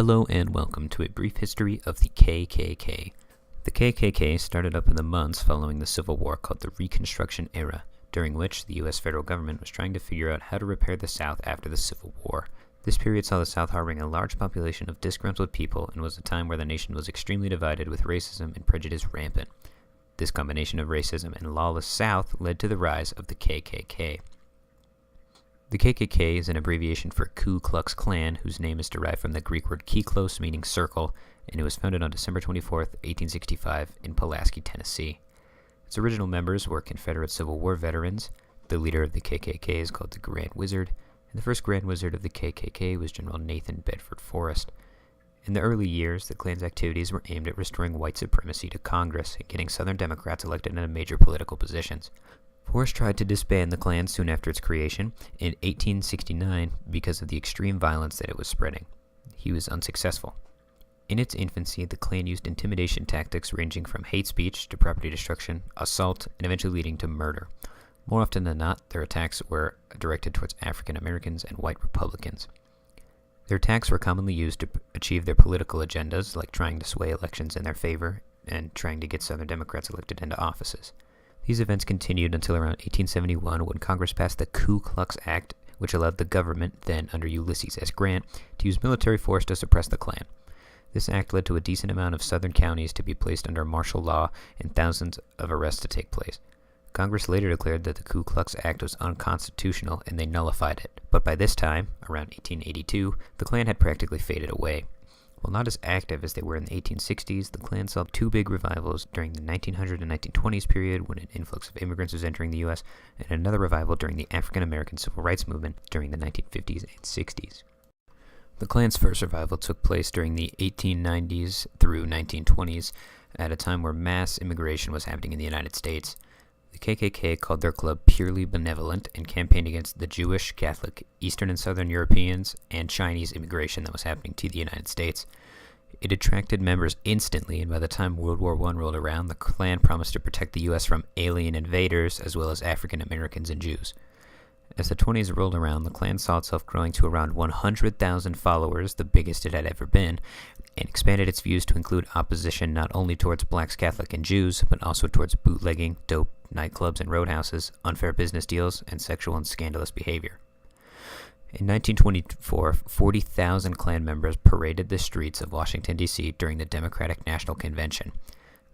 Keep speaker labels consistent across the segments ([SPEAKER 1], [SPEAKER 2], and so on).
[SPEAKER 1] Hello and welcome to a brief history of the KKK. The KKK started up in the months following the Civil War called the Reconstruction era, during which the U.S. federal government was trying to figure out how to repair the South after the Civil War. This period saw the South harboring a large population of disgruntled people and was a time where the nation was extremely divided with racism and prejudice rampant. This combination of racism and lawless South led to the rise of the KKK. The KKK is an abbreviation for Ku Klux Klan, whose name is derived from the Greek word kiklos, meaning circle, and it was founded on December 24, 1865, in Pulaski, Tennessee. Its original members were Confederate Civil War veterans. The leader of the KKK is called the Grand Wizard, and the first Grand Wizard of the KKK was General Nathan Bedford Forrest. In the early years, the Klan's activities were aimed at restoring white supremacy to Congress and getting Southern Democrats elected into major political positions. Forrest tried to disband the Klan soon after its creation in 1869 because of the extreme violence that it was spreading. He was unsuccessful. In its infancy, the Klan used intimidation tactics ranging from hate speech to property destruction, assault, and eventually leading to murder. More often than not, their attacks were directed towards African Americans and white Republicans. Their attacks were commonly used to achieve their political agendas, like trying to sway elections in their favor and trying to get Southern Democrats elected into offices. These events continued until around 1871 when Congress passed the Ku Klux Act, which allowed the government, then under Ulysses S. Grant, to use military force to suppress the Klan. This act led to a decent amount of Southern counties to be placed under martial law and thousands of arrests to take place. Congress later declared that the Ku Klux Act was unconstitutional and they nullified it, but by this time, around 1882, the Klan had practically faded away. While not as active as they were in the 1860s, the Klan saw two big revivals during the 1900 and 1920s period when an influx of immigrants was entering the U.S., and another revival during the African American Civil Rights Movement during the 1950s and 60s. The Klan's first revival took place during the 1890s through 1920s, at a time where mass immigration was happening in the United States. The KKK called their club purely benevolent and campaigned against the Jewish, Catholic, Eastern and Southern Europeans, and Chinese immigration that was happening to the United States. It attracted members instantly, and by the time World War I rolled around, the Klan promised to protect the U.S. from alien invaders as well as African Americans and Jews. As the 20s rolled around, the Klan saw itself growing to around 100,000 followers, the biggest it had ever been, and expanded its views to include opposition not only towards blacks, Catholic, and Jews, but also towards bootlegging, dope, nightclubs and roadhouses, unfair business deals, and sexual and scandalous behavior. In 1924, 40,000 Klan members paraded the streets of Washington, D.C. during the Democratic National Convention.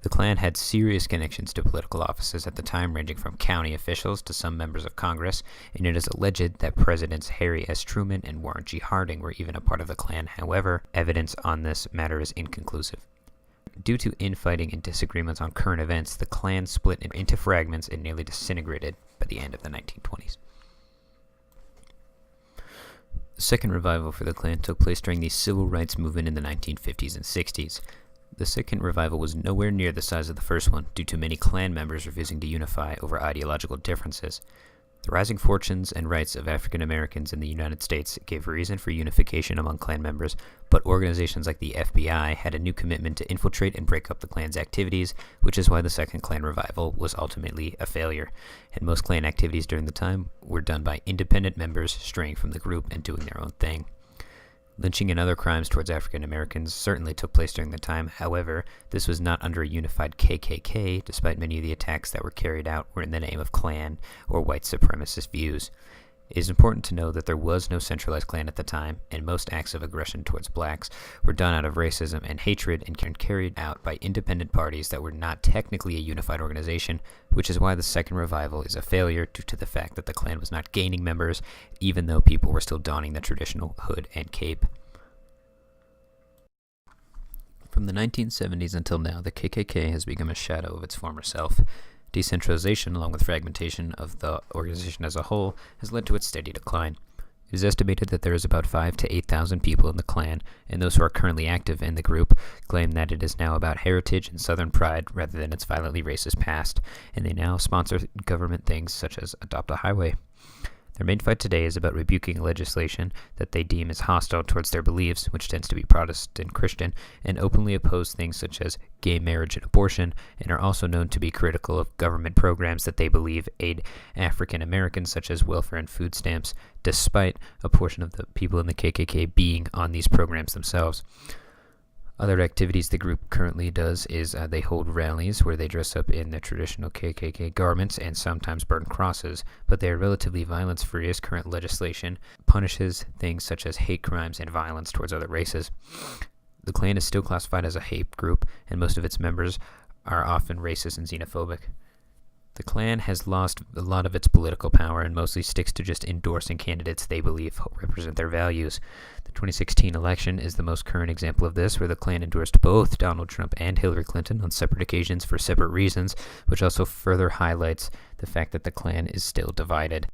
[SPEAKER 1] The Klan had serious connections to political offices at the time, ranging from county officials to some members of Congress, and it is alleged that Presidents Harry S. Truman and Warren G. Harding were even a part of the Klan. However, evidence on this matter is inconclusive. Due to infighting and disagreements on current events, the Klan split into fragments and nearly disintegrated by the end of the 1920s. The second revival for the Klan took place during the Civil Rights Movement in the 1950s and 60s. The second revival was nowhere near the size of the first one, due to many Klan members refusing to unify over ideological differences. The rising fortunes and rights of African Americans in the United States gave reason for unification among Klan members, but organizations like the FBI had a new commitment to infiltrate and break up the Klan's activities, which is why the second Klan revival was ultimately a failure, and most Klan activities during the time were done by independent members straying from the group and doing their own thing. Lynching and other crimes towards African Americans certainly took place during the time. However, this was not under a unified KKK, despite many of the attacks that were carried out were in the name of Klan or white supremacist views. It is important to know that there was no centralized Klan at the time, and most acts of aggression towards blacks were done out of racism and hatred and carried out by independent parties that were not technically a unified organization, which is why the second revival is a failure due to the fact that the Klan was not gaining members, even though people were still donning the traditional hood and cape. From the 1970s until now, the KKK has become a shadow of its former self. Decentralization, along with fragmentation of the organization as a whole, has led to its steady decline. It is estimated that there is about 5,000 to 8,000 people in the Klan, and those who are currently active in the group claim that it is now about heritage and Southern pride rather than its violently racist past, and they now sponsor government things such as Adopt a Highway. Their main fight today is about rebuking legislation that they deem as hostile towards their beliefs, which tends to be Protestant Christian, and openly oppose things such as gay marriage and abortion, and are also known to be critical of government programs that they believe aid African Americans, such as welfare and food stamps, despite a portion of the people in the KKK being on these programs themselves. Other activities the group currently does is they hold rallies where they dress up in their traditional KKK garments and sometimes burn crosses, but they are relatively violence-free as current legislation punishes things such as hate crimes and violence towards other races. The Klan is still classified as a hate group, and most of its members are often racist and xenophobic. The Klan has lost a lot of its political power and mostly sticks to just endorsing candidates they believe represent their values. The 2016 election is the most current example of this, where the Klan endorsed both Donald Trump and Hillary Clinton on separate occasions for separate reasons, which also further highlights the fact that the Klan is still divided.